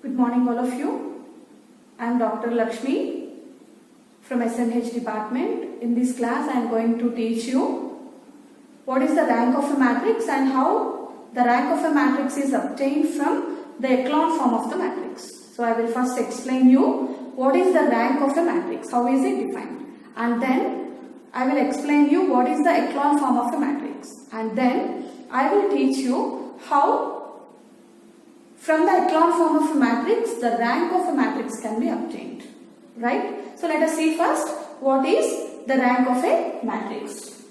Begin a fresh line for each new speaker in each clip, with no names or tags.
Good morning all of you. I am Dr. Lakshmi from SNH department. In this class I am going to teach you what is the rank of a matrix and how the rank of a matrix is obtained from the echelon form of the matrix. So I will first explain you what is the rank of a matrix, how is it defined, and then I will explain you what is the echelon form of a matrix, and then I will teach you how from the echelon form of a matrix, the rank of a matrix can be obtained. Right? So let us see first what is the rank of a matrix.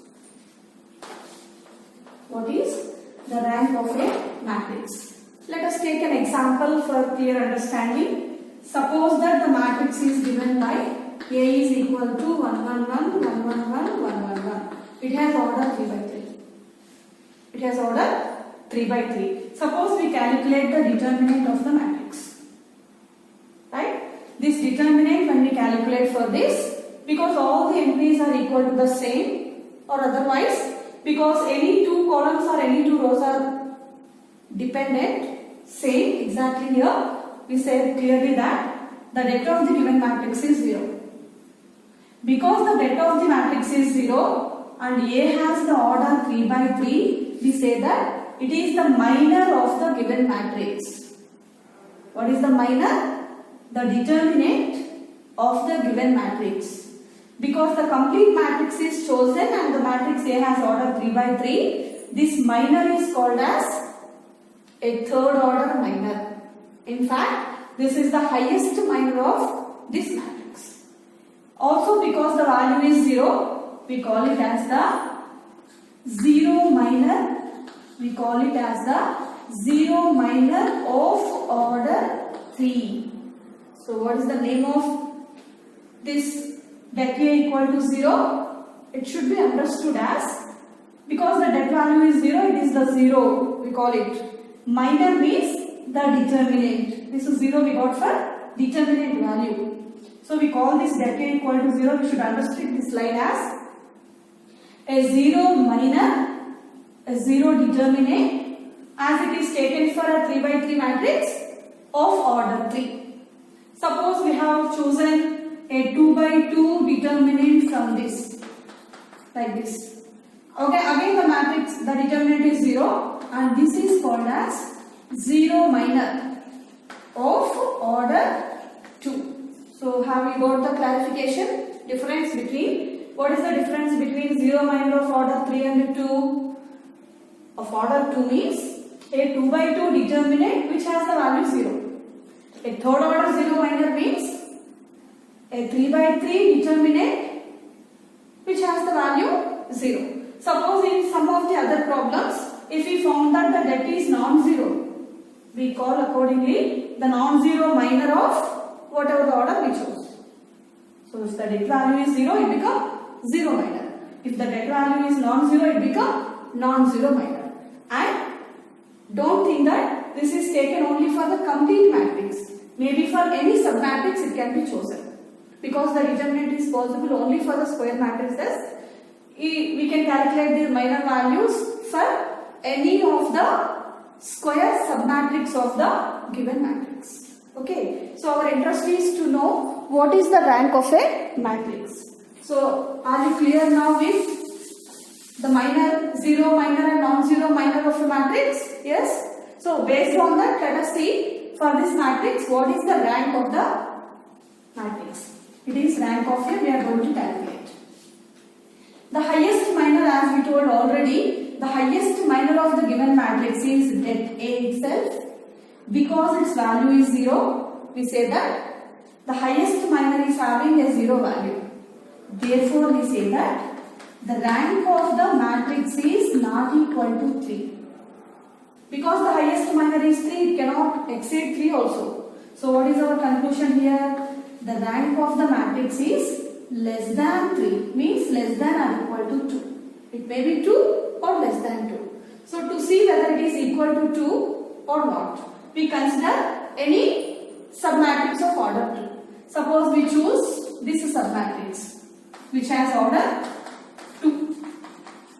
What is the rank of a matrix? Let us take an example for clear understanding. Suppose that the matrix is given by A is equal to 1, 1, 1, 1, 1, 1, 1, 1, 1. It has order 3 by 3. It has order 3 by 3. Suppose we calculate the determinant of the matrix. Right? This determinant, when we calculate for this, because all the entries are equal to the same, or otherwise because any two columns or any two rows are dependent, same, exactly here we say clearly that the depth of the given matrix is 0. Because the depth of the matrix is 0 and A has the order 3 by 3, we say that it is the minor of the given matrix. What is the minor? The determinant of the given matrix. Because the complete matrix is chosen and the matrix A has order 3 by 3, this minor is called as a third order minor. In fact, this is the highest minor of this matrix. Also, because the value is 0, we call it as the 0 minor. We call it as the 0 minor of order 3. So what is the name of this det A equal to 0? It should be understood as, because the det value is 0, it is the 0. We call it. Minor means the determinant. This is 0 we got for determinant value. So we call this det A equal to 0. We should understand this line as a 0 minor, a 0 determinant, as it is taken for a 3 by 3 matrix of order 3. Suppose we have chosen a 2 by 2 determinant from this, like this. Okay, again the matrix, the determinant is 0 and this is called as 0 minor of order 2. So have we got the clarification? Difference between, what is the difference between 0 minor of order 3 and 2? Of order 2 means a 2 by 2 determinant which has the value 0. A third order 0 minor means a 3 by 3 determinant which has the value 0. Suppose in some of the other problems, if we found that the det is non-zero, we call accordingly the non-zero minor of whatever the order we chose. So if the det value is 0, it becomes 0 minor. If the det value is non-zero, it becomes non-zero minor. And don't think that this is taken only for the complete matrix. Maybe for any submatrix it can be chosen. Because the determinant is possible only for the square matrices, we can calculate the minor values for any of the square submatrix of the given matrix. Okay. So our interest is to know what is the rank of a matrix. So are you clear now with the minor, 0 minor and non-zero minor of a matrix? Yes. So based on that, let us see for this matrix what is the rank of the matrix. It is rank of A we are going to calculate. The highest minor, as we told already, the highest minor of the given matrix is det A itself. Because its value is 0, we say that the highest minor is having a 0 value. Therefore, we say that the rank of the matrix is not equal to 3. Because the highest minor is 3, it cannot exceed 3 also. So what is our conclusion here? The rank of the matrix is less than 3, means less than or equal to 2. It may be 2 or less than 2. So to see whether it is equal to 2 or not, we consider any submatrix of order 2. Suppose we choose this submatrix which has order 2.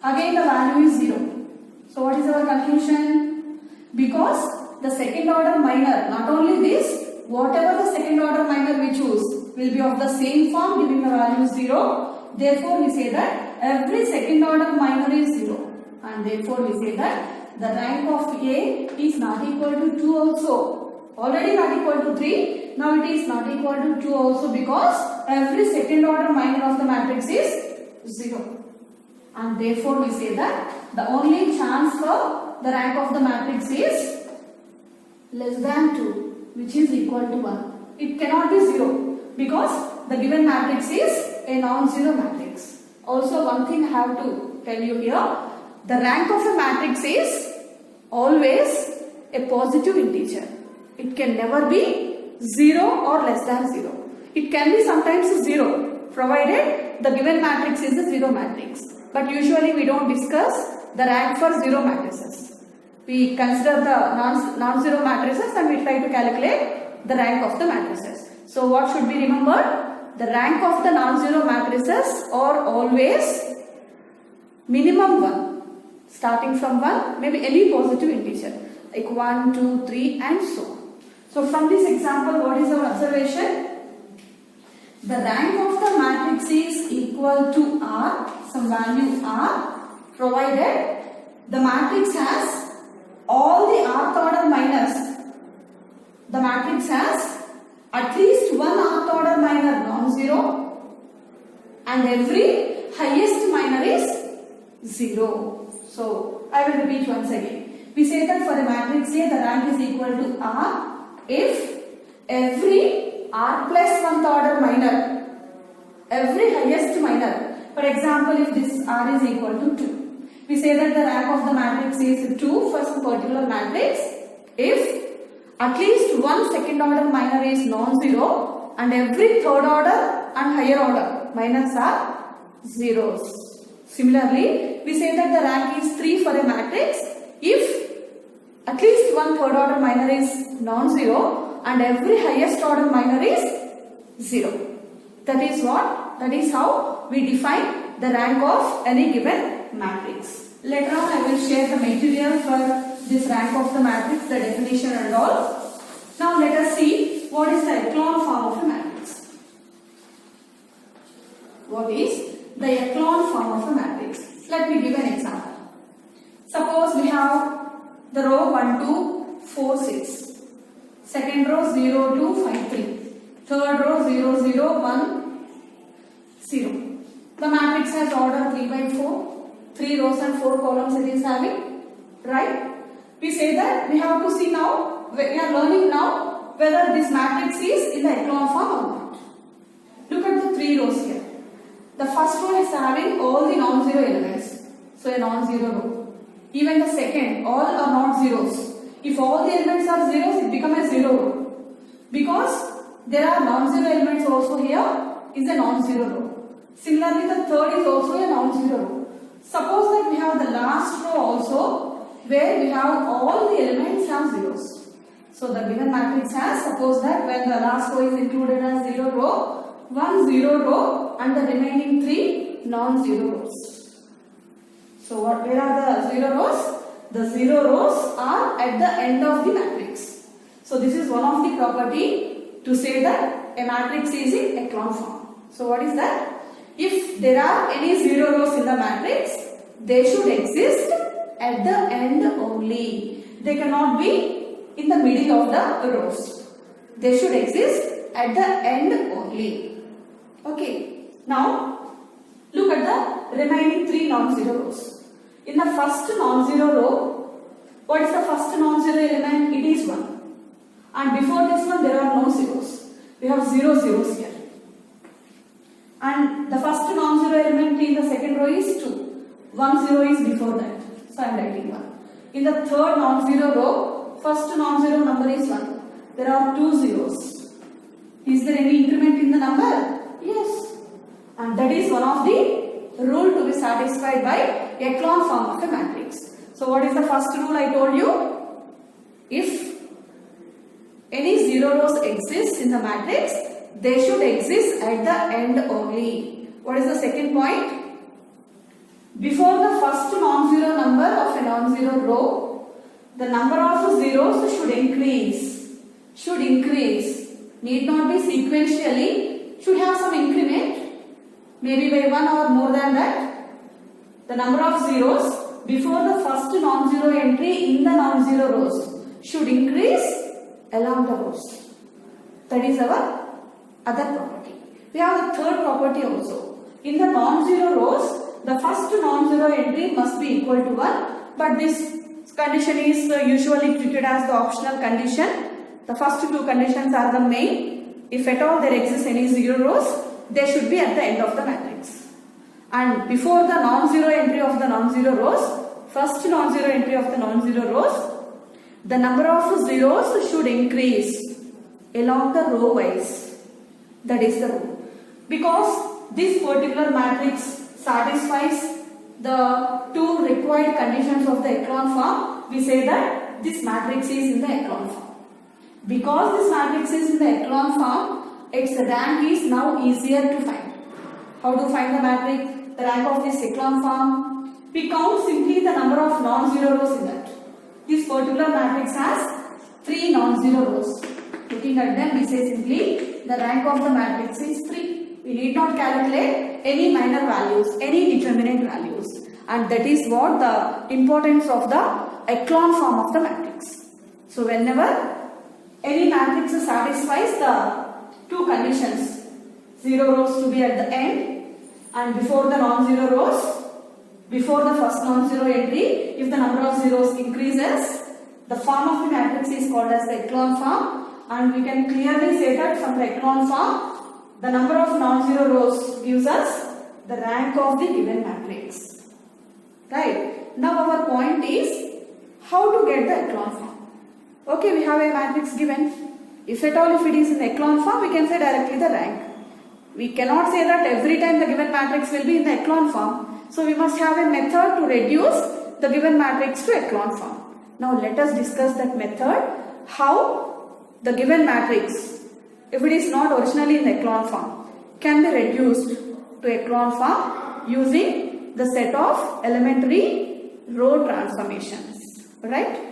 Again the value is 0. So what is our conclusion? Because the second order minor, not only this, whatever the second order minor we choose will be of the same form giving the value 0. Therefore, we say that every second order minor is 0. And therefore, we say that the rank of A is not equal to 2 also. Already not equal to 3. Now it is not equal to 2 also because every second order minor of the matrix is 0. And therefore, we say that the only chance for the rank of the matrix is less than 2, which is equal to 1. It cannot be 0 because the given matrix is a non-zero matrix. Also, one thing I have to tell you here, the rank of a matrix is always a positive integer. It can never be 0 or less than 0. It can be sometimes 0 provided the given matrix is a 0 matrix. But usually we don't discuss the rank for 0 matrices. We consider the non-zero matrices and we try to calculate the rank of the matrices. So what should be remembered? The rank of the non-zero matrices are always minimum 1. Starting from 1, maybe any positive integer like 1, 2, 3 and so on. So from this example, what is our observation? The rank of the matrix is equal to R, some value R, provided the matrix has all the rth order minors. The matrix has at least one rth order minor non-zero and every highest minor is 0. So I will repeat once again. We say that for a matrix A, the rank is equal to R if every R plus 1th order minor, every highest minor, for example, if this R is equal to 2, we say that the rank of the matrix is 2 for some particular matrix if at least one second order minor is non-zero and every third order and higher order minors are zeros. Similarly, we say that the rank is 3 for a matrix if at least one third order minor is non-zero and every highest order minor is 0. That is what? That is how we define the rank of any given matrix. Later on I will share the material for this rank of the matrix, the definition and all. Now let us see what is the echelon form of a matrix. What is the echelon form of a matrix? Let me give an example. Suppose we have the row 1, 2, 4, 6. Second row 0, 2, 5, 3. Third row 0, 0, 1, 0. The matrix has order 3 by 4. 3 rows and 4 columns it is having. Right? We say that we have to see now, we are learning now whether this matrix is in the echelon form or not. Look at the 3 rows here. The first row is having all the non-zero elements. So a non-zero row. Even the second, all are not zeros. If all the elements are zeros, it becomes a 0 row. Because there are non-zero elements also here, is a non-zero row. Similarly, the third is also a non-zero row. Suppose that we have the last row also, where we have all the elements have zeros. So the given matrix has, suppose that when the last row is included as 0 row, 1 0 row and the remaining 3 non-zero rows. So where are the 0 rows? The 0 rows are at the end of the matrix. So this is one of the property to say that a matrix is in echelon form. So what is that? If there are any 0 rows in the matrix, they should exist at the end only. They cannot be in the middle of the rows. They should exist at the end only. Okay. Now, look at the remaining 3 non-zero rows. In the first non-zero row, what is the first non-zero element? It is 1. And before this one, there are no zeros. We have 0 zeros here. And the first non-zero element in the second row is 2. 1 0 is before that. So I am writing 1. In the third non-zero row, first non-zero number is 1. There are 2 zeros. Is there any increment in the number? Yes. And that is one of the rule to be satisfied by echelon form of a matrix. So what is the first rule I told you? If any 0 rows exist in the matrix, they should exist at the end only. What is the second point? Before the first non-zero number of a non-zero row, the number of zeros should increase. need not be sequentially, should have some increment, maybe by 1 or more than that. The number of zeros before the first non-zero entry in the non-zero rows should increase along the rows. That is our other property. We have the third property also. In the non-zero rows, the first non-zero entry must be equal to 1, but this condition is usually treated as the optional condition. The first two conditions are the main. If at all there exists any zero rows, they should be at the end of the matrix. And before the non-zero entry of the non-zero rows, first non-zero entry of the non-zero rows, the number of zeros should increase along the row wise. That is the rule. Because this particular matrix satisfies the two required conditions of the echelon form, we say that this matrix is in the echelon form. Because this matrix is in the echelon form, its rank is now easier to find. How to find the matrix? The rank of this echelon form? We count simply the number of non-zero rows in that. This particular matrix has 3 non-zero rows. Looking at them, we say simply the rank of the matrix is 3. We need not calculate any minor values, any determinant values. And that is what the importance of the echelon form of the matrix. So whenever any matrix satisfies the two conditions, 0 rows to be at the end and before the non-zero rows, before the first non-zero entry, if the number of zeros increases, the form of the matrix is called as the echelon form, and we can clearly say that from the echelon form, the number of non-zero rows gives us the rank of the given matrix. Right? Now our point is how to get the echelon form. Okay, we have a matrix given. If at all, if it is in echelon form, we can say directly the rank. We cannot say that every time the given matrix will be in the echelon form. So we must have a method to reduce the given matrix to echelon form. Now let us discuss that method. How the given matrix, if it is not originally in the echelon form, can be reduced to echelon form using the set of elementary row transformations. Right?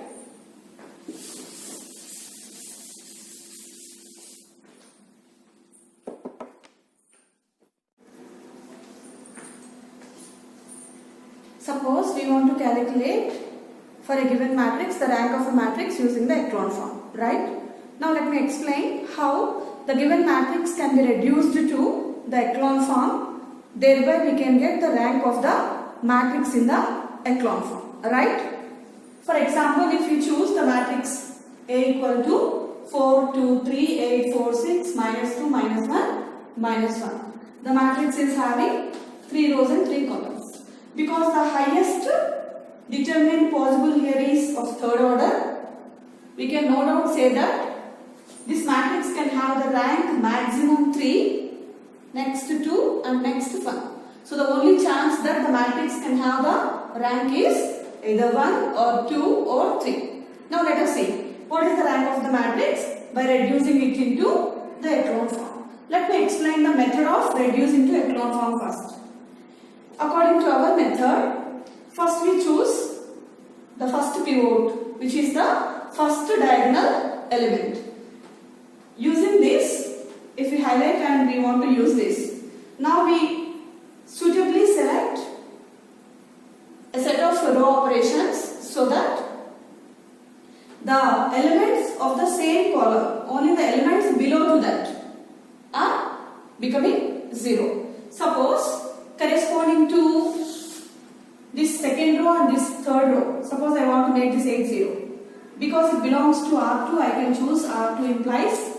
Suppose we want to calculate for a given matrix the rank of a matrix using the echelon form, right? Now let me explain how the given matrix can be reduced to the echelon form. Thereby we can get the rank of the matrix in the echelon form, right? For example, if you choose the matrix A equal to 4, 2, 3, 8, 4, 6, minus 2, minus 1, minus 1. The matrix is having 3 rows and 3 columns. Because the highest determinant possible here is of third order, we can no doubt say that this matrix can have the rank maximum 3, next 2 and next 1. So the only chance that the matrix can have the rank is either 1 or 2 or 3. Now let us see what is the rank of the matrix by reducing it into the echelon form. Let me explain the method of reducing to echelon form first. According to our method, first we choose the first pivot, which is the first diagonal element. Using this, if we highlight and we want to use this, now we suitably select a set of row operations so that the elements of the same column, only the elements below to that are becoming 0. Suppose corresponding to this second row and this third row, suppose I want to make this 8, 0. Because it belongs to R2, I can choose R2 implies.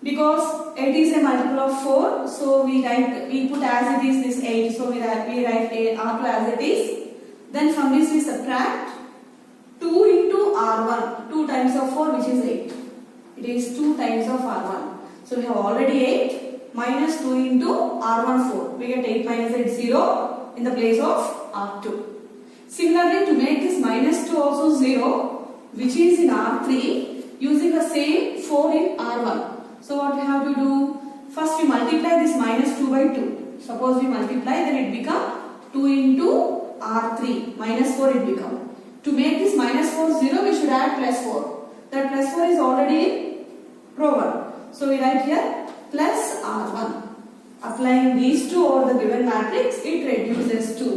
Because 8 is a multiple of 4, so we put as it is this 8, so we write R2 as it is. Then from this we subtract 2 into R1, 2 times of 4, which is 8. It is 2 times of R1. So we have already 8. Minus 2 into R1 4. We get 8 minus 8 0 in the place of R2. Similarly, to make this minus 2 also 0, which is in R3, using the same 4 in R1. So what we have to do? First we multiply this minus 2 by 2. Suppose we multiply, then it become 2 into R3. Minus 4 it become. To make this minus 4 0, we should add plus 4. That plus 4 is already in row 1. So we write here plus R1. Applying these two over the given matrix, it reduces to.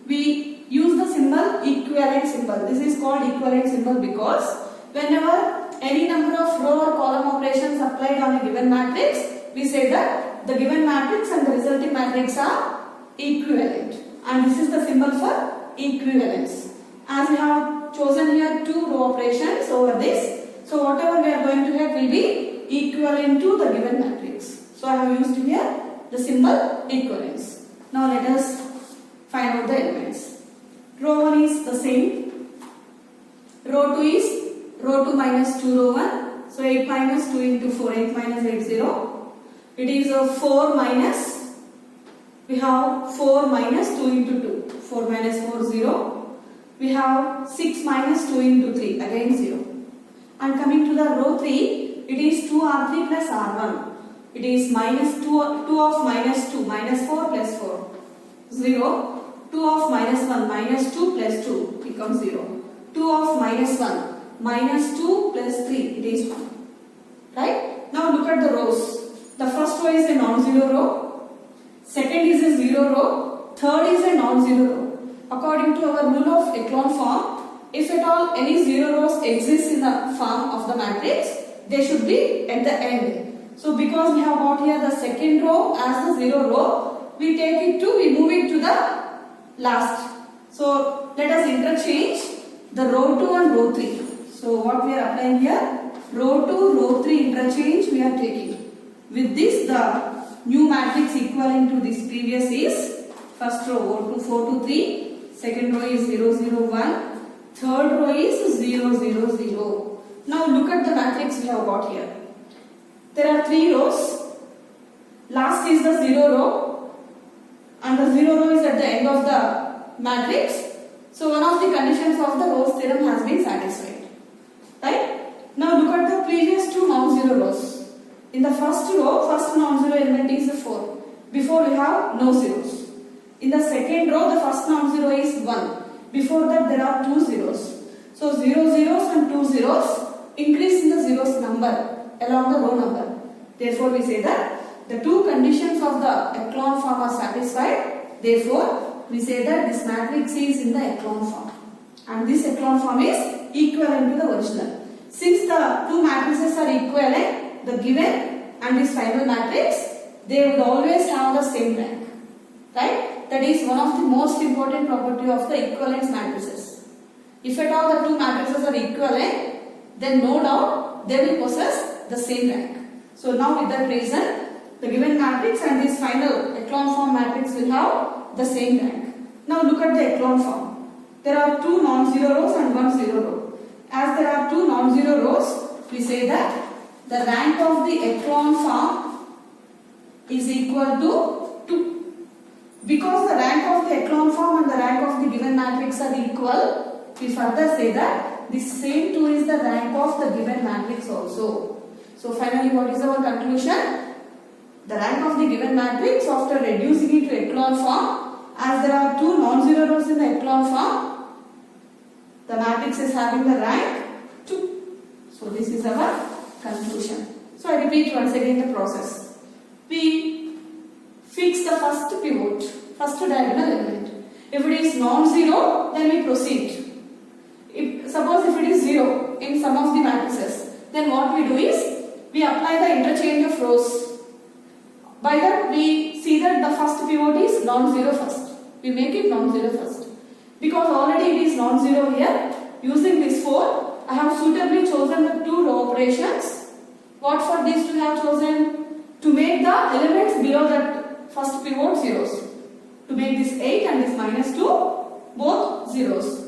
We use the symbol equivalent symbol. This is called equivalent symbol because whenever any number of row or column operations applied on a given matrix, we say that the given matrix and the resulting matrix are equivalent. And this is the symbol for equivalence. As we have chosen here two row operations over this, so whatever we are going to get will be equivalent to the given matrix. So I have used here the symbol equivalence. Now let us find out the elements. Row 1 is the same. Row 2 is row 2 minus 2 row 1. So 8 minus 2 into 4, 8 minus 8, 0. It is a 4 minus, we have 4 minus 2 into 2. 4 minus 4, 0. We have 6 minus 2 into 3, again 0. And coming to the row 3, it is 2R3 plus R1. It is minus 2 of minus 2, minus 4 plus 4, 0. 2 of minus 1, minus 2 plus 2 becomes 0. 2 of minus 1, minus 2 plus 3, it is 1. Right? Now look at the rows. The first row is a non-zero row. Second is a zero row. Third is a non-zero row. According to our rule of echelon form, if at all any zero rows exist in the form of the matrix, they should be at the end. So because we have got here the second row as the zero row, we move it to the last. So let us interchange the row 2 and row 3. So what we are applying here, row 2, row 3 interchange we are taking. With this, the new matrix equivalent to this previous is first row 2, 4, 2, 3, second row is 0, 0, 1, third row is 0, 0, 0. Now look at the matrix we have got here. There are 3 rows. Last is the 0 row and the 0 row is at the end of the matrix. So one of the conditions of the Rolle's theorem has been satisfied. Right? Now look at the previous two non-zero rows. In the first row, first non-zero element is 4. Before we have no zeros. In the second row, the first non-zero is 1. Before that there are 2 zeros. So 0 zeros and 2 zeros increase in the zeros number along the row number. Therefore we say that the two conditions of the echelon form are satisfied. Therefore we say that this matrix is in the echelon form. And this echelon form is equivalent to the original. Since the two matrices are equivalent, the given and this final matrix, they would always have the same rank. Right? That is one of the most important property of the equivalence matrices. If at all the two matrices are equivalent, then no doubt they will possess the same rank. So now with that reason, the given matrix and this final echelon form matrix will have the same rank. Now look at the echelon form. There are 2 non-zero rows and 1 zero row. As there are 2 non-zero rows, we say that the rank of the echelon form is equal to 2. Because the rank of the echelon form and the rank of the given matrix are equal, we further say that this same 2 is the rank of the given matrix also. So finally what is our conclusion? The rank of the given matrix after reducing it to echelon form, as there are 2 non-zero rows in the echelon form, the matrix is having the rank 2. So this is our conclusion. So I repeat once again the process. We fix the first pivot, first diagonal element. If it is non-zero, then we proceed. Suppose if it is 0 in some of the matrices, then what we do is we apply the interchange of rows. By that we see that the first pivot is non-zero first. We make it non-zero first. Because already it is non-zero here, using this 4, I have suitably chosen the 2 row operations. What for these 2 I have chosen? To make the elements below that first pivot zeros. To make this 8 and this minus 2 both zeros.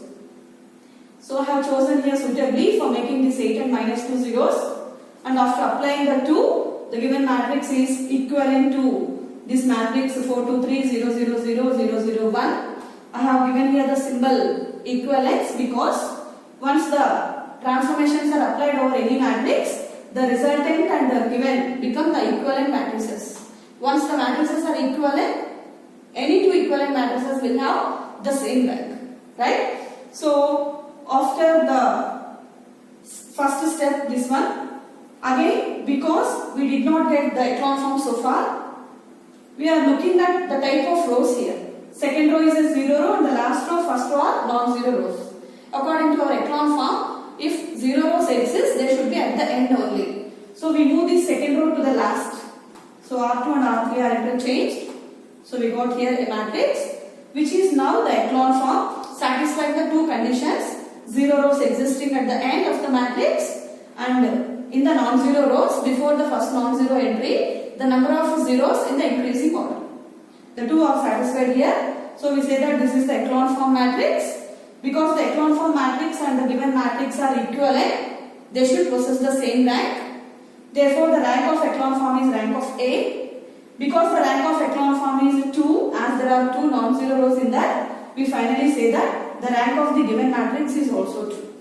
So I have chosen here suitably for making this 8 and minus 2 zeros. And after applying the 2, the given matrix is equivalent to this matrix 4, 2, 3, 0, 0, 0, 0, 0, 1. I have given here the symbol equivalence because once the transformations are applied over any matrix, the resultant and the given become the equivalent matrices. Once the matrices are equivalent, any two equivalent matrices will have the same rank. Right? So after the first step, this one, Again, because we did not get the echelon form so far, we are looking at the type of rows here. Second row is a 0 row and the last row, first row are non-zero rows. According to our echelon form, if 0 rows exist, they should be at the end only. So we move this second row to the last. So R2 and R3 are interchanged. So we got here a matrix which is now the echelon form, satisfying the two conditions. 0 rows existing at the end of the matrix and in the non-zero rows before the first non-zero entry, the number of zeros in the increasing order. The two are satisfied here. So we say that this is the echelon form matrix. Because the echelon form matrix and the given matrix are equivalent, they should possess the same rank. Therefore, the rank of echelon form is rank of A. Because the rank of echelon form is 2, as there are two non-zero rows in that, we finally say that the rank of the given matrix is also 2.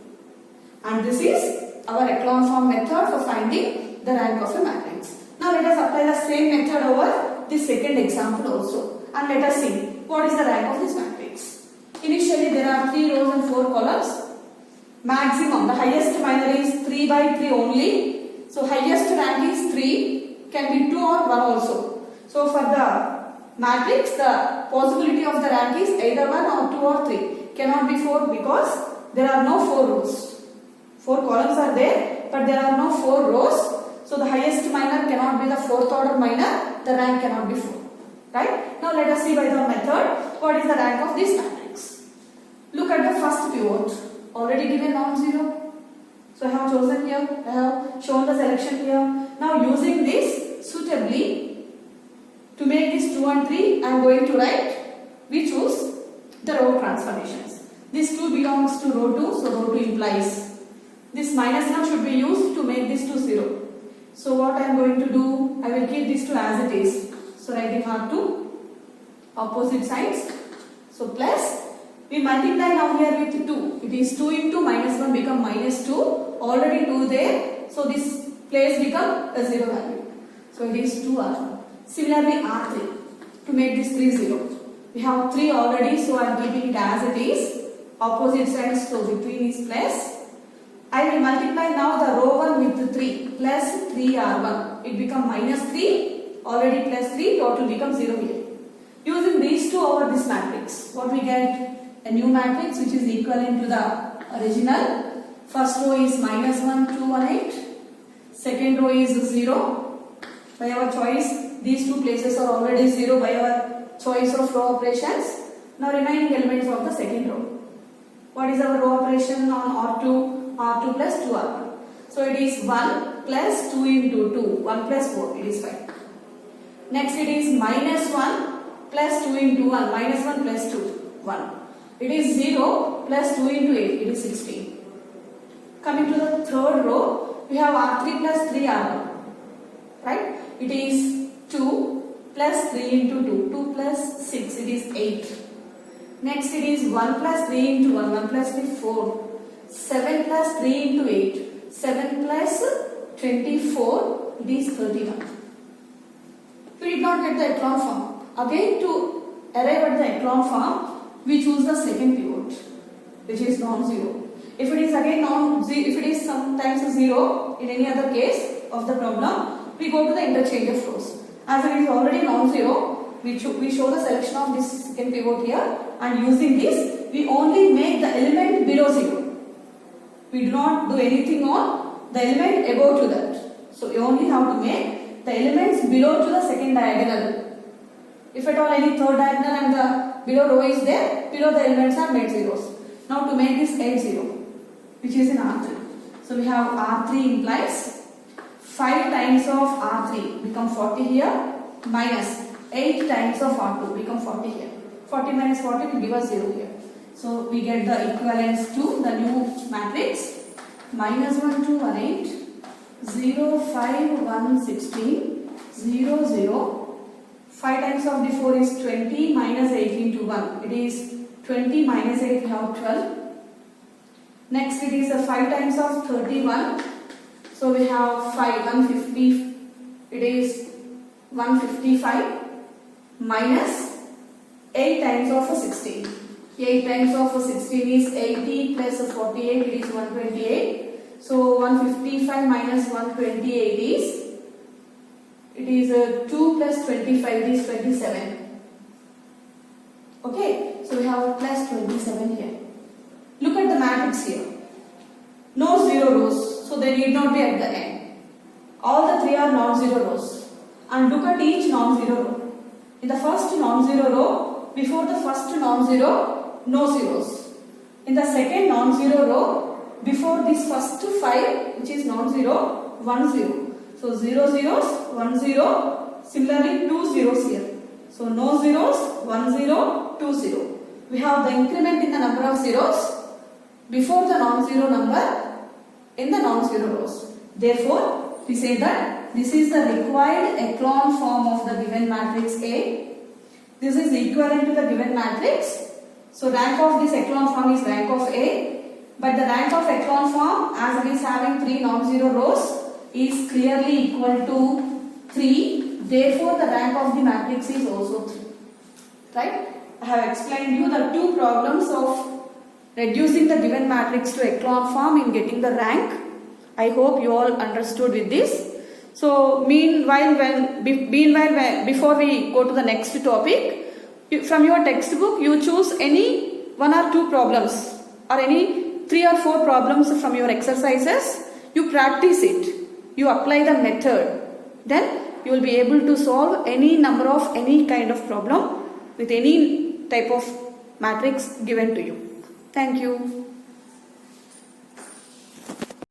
And this is our echelon form method for finding the rank of a matrix. Now let us apply the same method over the second example also. And let us see what is the rank of this matrix. Initially there are 3 rows and 4 columns. Maximum, the highest minor is 3 by 3 only. So highest rank is 3, can be 2 or 1 also. So for the matrix, the possibility of the rank is either 1 or 2 or 3. Cannot be 4 because there are no 4 rows. 4 columns are there, but there are no 4 rows. So the highest minor cannot be the 4th order minor, the rank cannot be 4. Right? Now let us see by the method what is the rank of this matrix. Look at the first pivot, already given non-zero. So I have chosen here, I have shown the selection here. Now using this suitably, to make this 2 and 3, I am going to write, we choose the row transformations. This 2 belongs to row 2, so row 2 implies. This minus 1 should be used to make this 2 0. So what I am going to do, I will keep this 2 as it is. So writing R2, opposite sides. So plus, we multiply now here with 2. It is 2 into minus 1 become minus 2. Already 2 there. So this place become a 0 value. So it is 2R1. Similarly R3. To make this 3 0. We have 3 already. So I am keeping it as it is. Opposite sides. So between is plus. I will multiply now the row 1 with 3. Plus 3R1. It become minus 3. Already plus 3. Total becomes 0 here. Using these two over this matrix. What we get? A new matrix which is equivalent to the original. First row is minus 1, 2, 1, 8. Second row is 0. By our choice, these two places are already 0 by our choice of row operations. Now remaining elements of the second row. What is our row operation on R2? R2 plus 2R1. So it is 1 plus 2 into 2. 1 plus 4. It is 5. Next it is minus 1 plus 2 into 1. Minus 1 plus 2. 1. It is 0 plus 2 into 8. It is 16. Coming to the third row, we have R3 plus 3R1. Right? It is 2 plus 3 into 2. 2 plus 6. It is 8. Next it is 1 plus 3 into 1. 1 plus 3, 4. 7 plus 3 into 8. 7 plus 24. It is 31. We did not get the echelon form. Again, to arrive at the echelon form, we choose the second pivot, which is non-zero. If it is again if it is sometimes 0 in any other case of the problem, we go to the interchange of rows. As it is already non-zero, we show the selection of this second pivot here, and using this, we only make the element below 0. We do not do anything on the element above to that. So you only have to make the elements below to the second diagonal. If at all any third diagonal and the below row is there, below the elements are made zeros. Now to make this 8 0, which is in R3. So we have R3 implies 5 times of R3 become 40 here, minus 8 times of R2 become 40 here. 40 minus 40 will give us 0 here. So we get the equivalence to the new matrix. Minus 1, 2, 1, 8, 0, 5, 1, 16, 0, 0. 5 times of the 4 is 20 minus 8 into 1. It is 20 minus 8, we have 12. Next it is 5 times of 31. So we have 5, 150. It is 155 minus 8 times of 16. 8 times of 16 is 80 plus 48. It is 128. So 155 minus 128 is, it is 2 plus 25 is 27. Okay, so we have plus 27 here. Look at the matrix here. No zero rows, so they need not be at the end. All the three are non-zero rows. And look at each non-zero row. In the first non-zero row, before the first non-zero, no zeros. In the second non-zero row, before this first 5, which is non-zero, 1 0. So 0 zeros, 1 0. Similarly, 2 zeros here. So no zeros, 1 0, 2 0. We have the increment in the number of zeros before the non-zero number in the non-zero rows. Therefore, we say that this is the required echelon form of the given matrix A. This is equivalent to the given matrix. So rank of this echelon form is rank of A. But the rank of echelon form, as it is having 3 non-zero rows, is clearly equal to 3. Therefore, the rank of the matrix is also 3. Right? I have explained you the two problems of reducing the given matrix to echelon form in getting the rank. I hope you all understood with this. So, meanwhile, before we go to the next topic, from your textbook, you choose any 1 or 2 problems or any 3 or 4 problems from your exercises. You practice it. You apply the method. Then you will be able to solve any number of any kind of problem with any type of matrix given to you. Thank you.